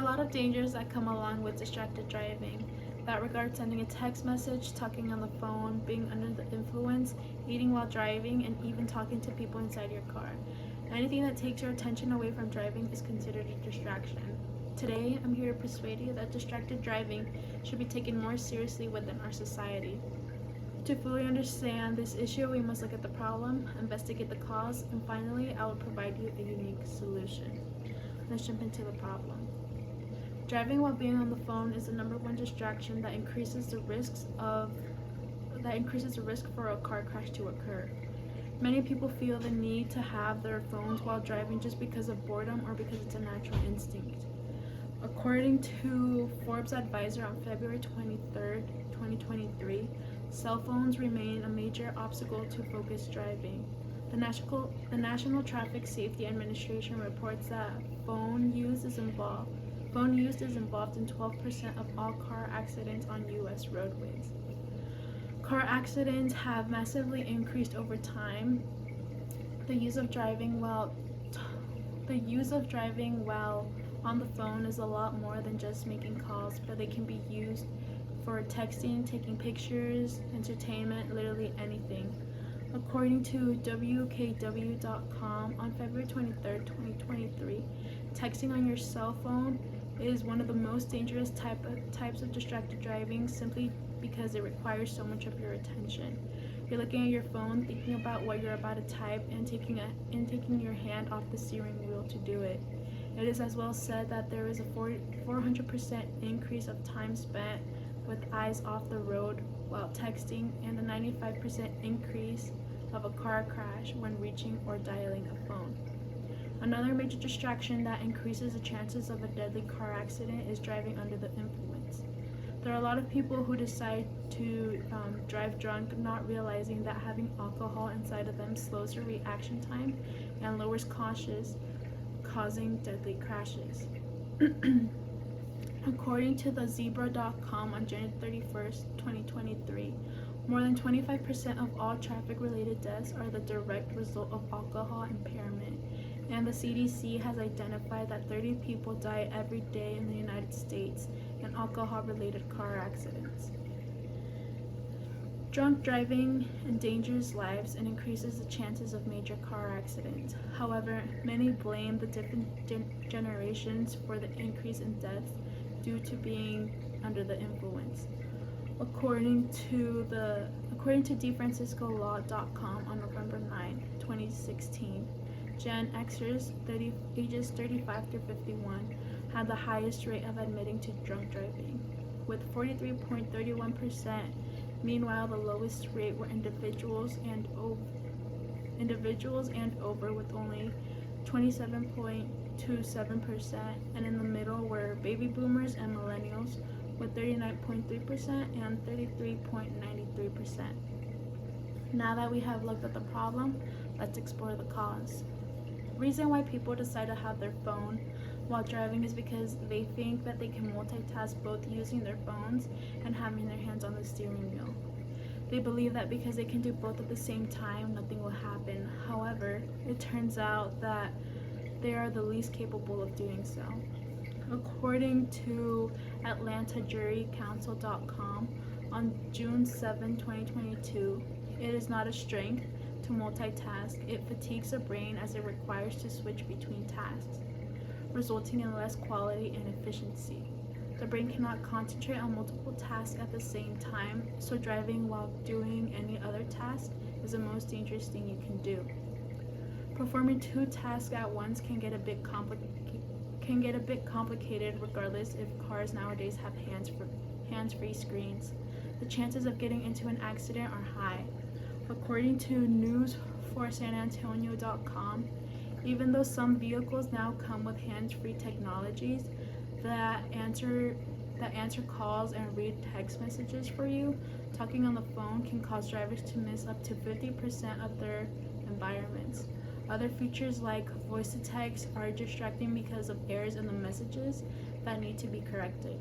lot of dangers that come along with distracted driving. That regards sending a text message, talking on the phone, being under the influence, eating while driving, and even talking to people inside your car. Anything that takes your attention away from driving is considered a distraction. Today, I'm here to persuade you that distracted driving should be taken more seriously within our society. To fully understand this issue, we must look at the problem, investigate the cause, and finally, I will provide you a unique solution. Let's jump into the problem. Driving while being on the phone is the number one distraction that increases the risk for a car crash to occur. Many people feel the need to have their phones while driving just because of boredom or because it's a natural instinct. According to Forbes Advisor on February 23rd, 2023, cell phones remain a major obstacle to focused driving. The National Traffic Safety Administration reports that phone use is involved in 12% of all car accidents on U.S. roadways. Car accidents have massively increased over time. The use of driving while on the phone is a lot more than just making calls, but they can be used for texting, taking pictures, entertainment, literally anything. According to WKW.com on February 23rd, 2023, texting on your cell phone is one of the most dangerous types of distracted driving simply because it requires so much of your attention. You're looking at your phone, thinking about what you're about to type, and taking your hand off the steering wheel to do it. It is as well said that there is a 400% increase of time spent with eyes off the road while texting, and a 95% increase of a car crash when reaching or dialing a phone. Another major distraction that increases the chances of a deadly car accident is driving under the influence. There are a lot of people who decide to drive drunk, not realizing that having alcohol inside of them slows your reaction time and lowers causing deadly crashes. According to the Zebra.com on January 31st, 2023, more than 25% of all traffic-related deaths are the direct result of alcohol impairment, and the CDC has identified that 30 people die every day in the United States in alcohol-related car accidents. Drunk driving endangers lives and increases the chances of major car accidents. However, many blame the different generations for the increase in deaths due to being under the influence. According to DeFranciscoLaw.com on November 9, 2016, Gen Xers ages 35 through 51 had the highest rate of admitting to drunk driving, with 43.31%. Meanwhile, the lowest rate were individuals and over with only 27.27%, and in the middle were baby boomers and millennials with 39.3% and 33.93%. Now that we have looked at the problem, let's explore the cause. The reason why people decide to have their phone while driving is because they think that they can multitask both using their phones and having their hands on the steering wheel. They believe that because they can do both at the same time, nothing will happen. However, it turns out that they are the least capable of doing so. According to AtlantaJuryCouncil.com on June 7, 2022, it is not a strength to multitask. It fatigues the brain as it requires to switch between tasks, resulting in less quality and efficiency. The brain cannot concentrate on multiple tasks at the same time, so driving while doing any other task is the most dangerous thing you can do. Performing two tasks at once can get a bit complicated regardless if cars nowadays have hands-free screens. The chances of getting into an accident are high. According to newsforsanantonio.com, even though some vehicles now come with hands-free technologies that answer calls and read text messages for you, talking on the phone can cause drivers to miss up to 50% of their environments. Other features like voice to text are distracting because of errors in the messages that need to be corrected.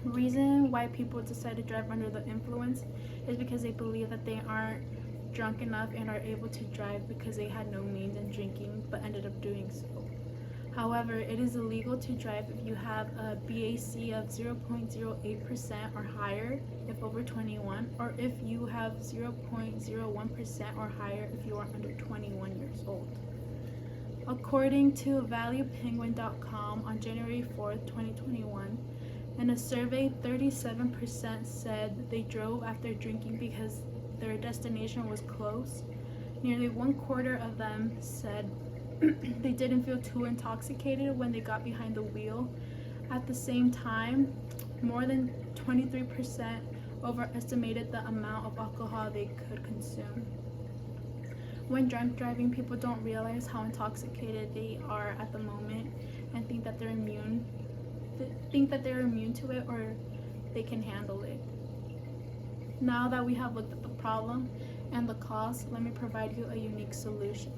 The reason why people decide to drive under the influence is because they believe that they aren't drunk enough and are able to drive because they had no means in drinking but ended up doing so. However, it is illegal to drive if you have a BAC of 0.08% or higher if over 21, or if you have 0.01% or higher if you are under 21 years old. According to ValuePenguin.com on January 4th, 2021, in a survey, 37% said they drove after drinking because their destination was close. Nearly 1/4 of them said they didn't feel too intoxicated when they got behind the wheel. At the same time, more than 23% overestimated the amount of alcohol they could consume. When drunk driving, people don't realize how intoxicated they are at the moment and think that they're immune to it, or they can handle it. Now that we have looked at the problem and the cause, let me provide you a unique solution.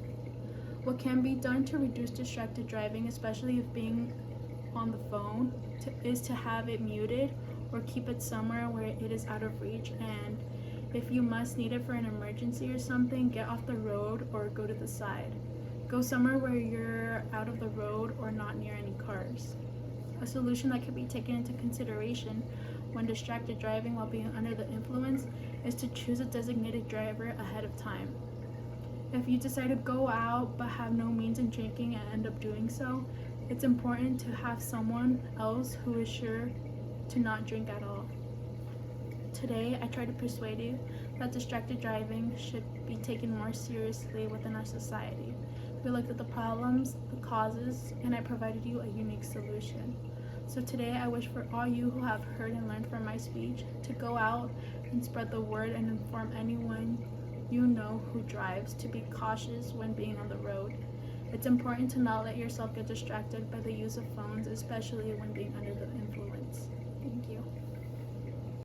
What can be done to reduce distracted driving, especially if being on the phone, is to have it muted or keep it somewhere where it is out of reach, and if you must need it for an emergency or something, get off the road or go to the side. Go somewhere where you're out of the road or not near any cars. A solution that can be taken into consideration when distracted driving while being under the influence is to choose a designated driver ahead of time. If you decide to go out but have no means in drinking and end up doing so, it's important to have someone else who is sure to not drink at all. Today, I try to persuade you that distracted driving should be taken more seriously within our society. We looked at the problems, the causes, and I provided you a unique solution. So today, I wish for all you who have heard and learned from my speech to go out and spread the word and inform anyone you know who drives to be cautious when being on the road. It's important to not let yourself get distracted by the use of phones, especially when being under the influence.